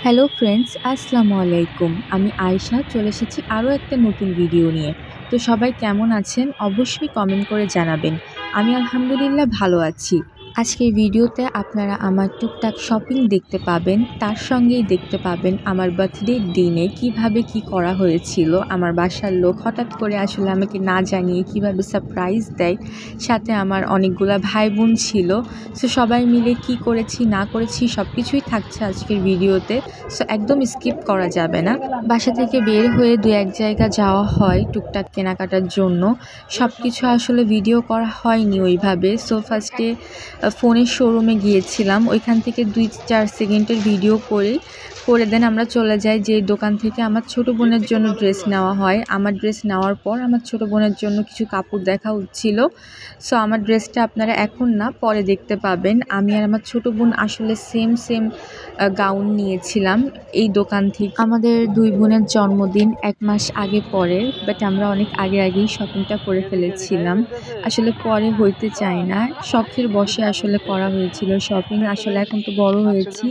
Hello friends, আসসালামু আলাইকুম। আমি আয়েশা চলে এসেছি আরও একটা নতুন ভিডিও নিয়ে। তো সবাই কেমন আছেন অবশ্যই কমেন্ট করে জানাবেন। আমি আলহামদুলিল্লাহ ভালো আছি। আজকের ভিডিওতে আপনারা আমার টুকটাক শপিং দেখতে পাবেন, তার সঙ্গেই দেখতে পাবেন আমার বার্থডের দিনে কিভাবে কি করা হয়েছিল। আমার বাসার লোক হঠাৎ করে আসলে আমাকে না জানিয়ে কিভাবে সারপ্রাইজ দেয়। সাথে আমার অনেকগুলা ভাই বোন ছিল। সো সবাই মিলে কি করেছি না করেছি সব কিছুই থাকছে আজকের ভিডিওতে। সো একদম স্কিপ করা যাবে না। বাসা থেকে বের হয়ে দু এক জায়গা যাওয়া হয় টুকটাক কেনাকাটার জন্য। সব কিছু আসলে ভিডিও করা হয়নি ওইভাবে। সো ফার্স্টে ফোনের শোরুমে গিয়েছিলাম, ওইখান থেকে 2-4 সেকেন্ডের ভিডিও করে দেন আমরা চলে যাই যে দোকান থেকে আমার ছোট বোনের জন্য ড্রেস নেওয়া হয়। আমার ড্রেস নেওয়ার পর আমার ছোট বোনের জন্য কিছু কাপড় দেখা হচ্ছিল। সো আমার ড্রেসটা আপনারা এখন না পরে দেখতে পাবেন। আমি আর আমার ছোট বোন আসলে সেম গাউন নিয়েছিলাম এই দোকান থেকে। আমাদের দুই বোনের জন্মদিন 1 মাস আগে পরে, বাট আমরা অনেক আগেই শপিংটা করে ফেলেছিলাম। আসলে পরে হইতে চায় না, শখের বশে আসলে করা হয়েছিল শপিং। আসলে এখন তো বড় হয়েছি,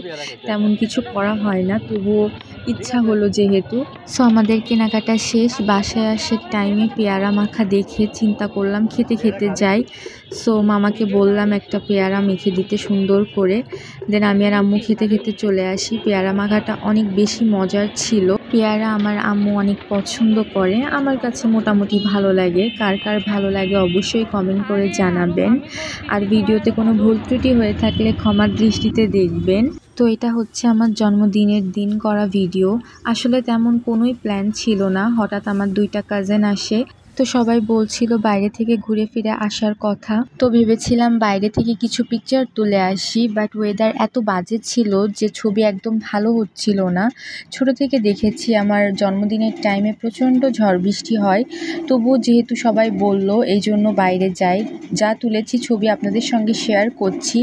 তেমন কিছু করা হয় না, তবুও ইচ্ছা হলো যেহেতু। সো আমাদের কেনাকাটা শেষ। বাসায় আসার টাইমে পেয়ারা মাখা দেখে চিন্তা করলাম খেতে যাই। সো মামাকে বললাম একটা পেয়ারা মেখে দিতে সুন্দর করে। দেন আমি আর আম্মু খেতে চলে আসি। পেয়ারা মাখাটা অনেক বেশি মজার ছিল। পেয়ারা আমার আম্মু অনেক পছন্দ করে, আমার কাছে মোটামুটি ভালো লাগে। কার ভালো লাগে অবশ্যই কমেন্ট করে জানাবেন। আর ভিডিওতে কোনো ভুল ত্রুটি হয়ে থাকলে ক্ষমার দৃষ্টিতে দেখবেন। তো এটা হচ্ছে আমার জন্মদিনের দিন করা ভিডিও। আসলে তেমন কোনোই প্ল্যান ছিল না, হঠাৎ আমার 2টা কাজিন আসে। তো সবাই বলছিল বাইরে থেকে ঘুরে ফিরে আসার কথা। তো ভেবেছিলাম বাইরে থেকে কিছু পিকচার তুলে আসি, বাট ওয়েদার এত বাজে ছিল যে ছবি একদম ভালো হচ্ছিল না। ছোট থেকে দেখেছি আমার জন্মদিনের টাইমে প্রচণ্ড ঝড় বৃষ্টি হয়, তবুও যেহেতু সবাই বলল এই জন্য বাইরে যাই। যা তুলেছি ছবি আপনাদের সঙ্গে শেয়ার করছি,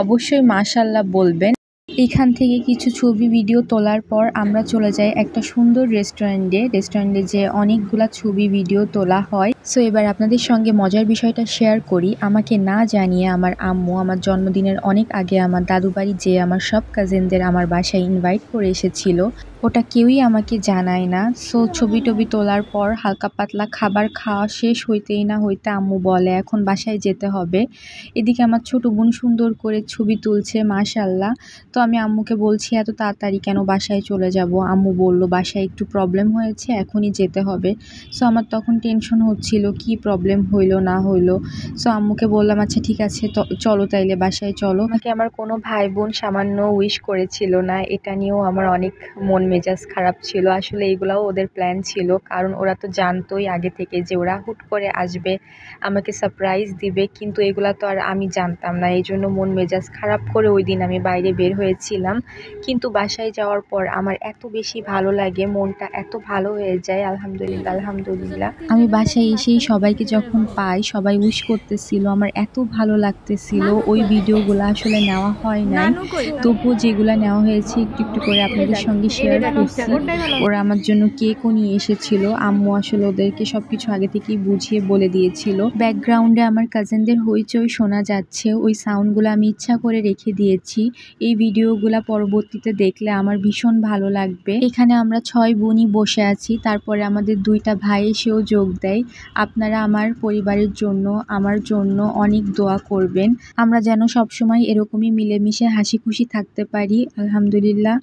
অবশ্যই মাশাআল্লাহ বলবেন। এইখান থেকে কিছু ছবি ভিডিও তোলার পর আমরা চলে যাই একটা সুন্দর রেস্টুরেন্টে যে অনেকগুলা ছবি ভিডিও তোলা হয়। সো এবার আপনাদের সঙ্গে মজার বিষয়টা শেয়ার করি। আমাকে না জানিয়ে আমার আম্মু আমার জন্মদিনের অনেক আগে আমার দাদু বাড়ি যেয়ে আমার সব কাজিনদের আমার বাসায় ইনভাইট করে এসেছিল। ওটা কেউই আমাকে জানায় না। সো ছবি টবি তোলার পর হালকা পাতলা খাবার খাওয়া শেষ হইতে আম্মু বলে এখন বাসায় যেতে হবে। এদিকে আমার ছোট বোন সুন্দর করে ছবি তুলছে মাশাআল্লাহ। তো আমি আম্মুকে বলছি এত তাড়াতাড়ি কেন বাসায় চলে যাব। আম্মু বলল বাসায় একটু প্রবলেম হয়েছে, এখনই যেতে হবে। সো আমার তখন টেনশন হচ্ছিল কি প্রবলেম হইলো না হইলো। সো আম্মুকে বললাম আচ্ছা ঠিক আছে চলো তাইলে বাসায় চলো। আমাকে আমার কোনো ভাই বোন সামান্য উইশ করেছিল না, এটা নিয়েও আমার অনেক মন মেজাজ খারাপ ছিল। আসলে এগুলাও ওদের প্ল্যান ছিল, কারণ ওরা তো জানতোই আগে থেকে যে ওরা হুট করে আসবে, আমাকে সারপ্রাইজ দিবে, কিন্তু এগুলা তো আর আমি জানতাম না। এই জন্য মন মেজাজ খারাপ করে ওই দিন আমি বাইরে বের হয়েছিলাম। কিন্তু বাসায় যাওয়ার পর আমার এত বেশি ভালো লাগে, মনটা এত ভালো হয়ে যায়। আলহামদুলিল্লাহ আমি বাসায় এসেই সবাইকে যখন পাই, সবাই উইশ করতেছিল, আমার এত ভালো লাগতেছিল। ওই ভিডিওগুলো আসলে নেওয়া হয় নাই, তবুও যেগুলো নেওয়া হয়েছে একটু করে আপনাদের সঙ্গে শেয়ার করছি। ওরা আমার জন্য কেকও নিয়ে এসেছিল। আম্মু আসলে ওদেরকে সবকিছু আগে থেকেই বুঝিয়ে বলে দিয়েছিল। ব্যাকগ্রাউন্ডে আমার কাজিনদের হইচই শোনা যাচ্ছে, ওই সাউন্ডগুলো আমি ইচ্ছা করে রেখে দিয়েছি। এই ভিডিওগুলা পরবর্তীতে দেখলে আমার ভীষণ ভালো লাগবে। এখানে আমরা 6 বোনই বসে আছি, তারপরে আমাদের 2টা ভাই এসেও যোগ দেয়। আপনারা আমার পরিবারের জন্য আমার জন্য অনেক দোয়া করবেন, আমরা যেন সবসময় এরকমই মিলেমিশে হাসি খুশি থাকতে পারি। আলহামদুলিল্লাহ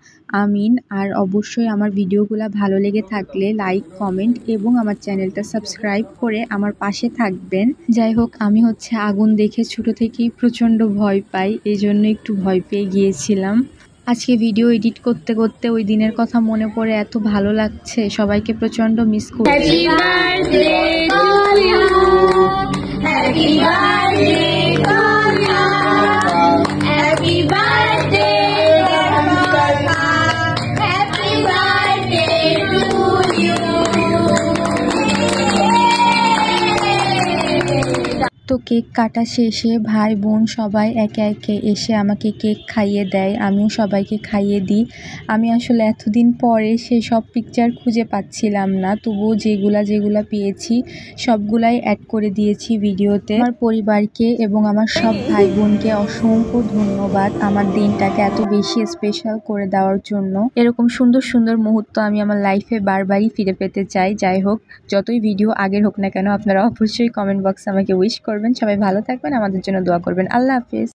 আমিন। আর অবশ্যই আমার ভিডিওগুলো ভালো লেগে থাকলে লাইক কমেন্ট এবং আমার চ্যানেলটা সাবস্ক্রাইব করে আমার পাশে থাকবেন। যাই হোক, আমি হচ্ছে আগুন দেখে ছোট থেকেই প্রচণ্ড ভয় পাই, এই জন্য একটু ভয় পেয়ে গিয়েছিলাম। আজকে ভিডিও এডিট করতে ওই দিনের কথা মনে পড়ে এত ভালো লাগছে, সবাইকে প্রচণ্ড মিস করছি। তো কেক কাটা শেষে ভাই বোন সবাই একে একে এসে আমাকে কেক খাইয়ে দেয়, আমিও সবাইকে খাইয়ে দিই। আমি আসলে এতদিন পরে সেসব পিকচার খুঁজে পাচ্ছিলাম না, তবুও যেগুলা পেয়েছি সবগুলাই অ্যাড করে দিয়েছি ভিডিওতে। আমার পরিবারকে এবং আমার সব ভাই বোনকে অসংখ্য ধন্যবাদ আমার দিনটাকে এত বেশি স্পেশাল করে দেওয়ার জন্য। এরকম সুন্দর সুন্দর মুহূর্ত আমি আমার লাইফে বারবারই ফিরে পেতে চাই। যাই হোক, যতই ভিডিও আগের হোক না কেন, আপনারা অবশ্যই কমেন্ট বক্সে আমাকে উইশ করবেন। সবাই ভালো থাকবেন, আমাদের জন্য দোয়া করবেন। আল্লাহ হাফেজ।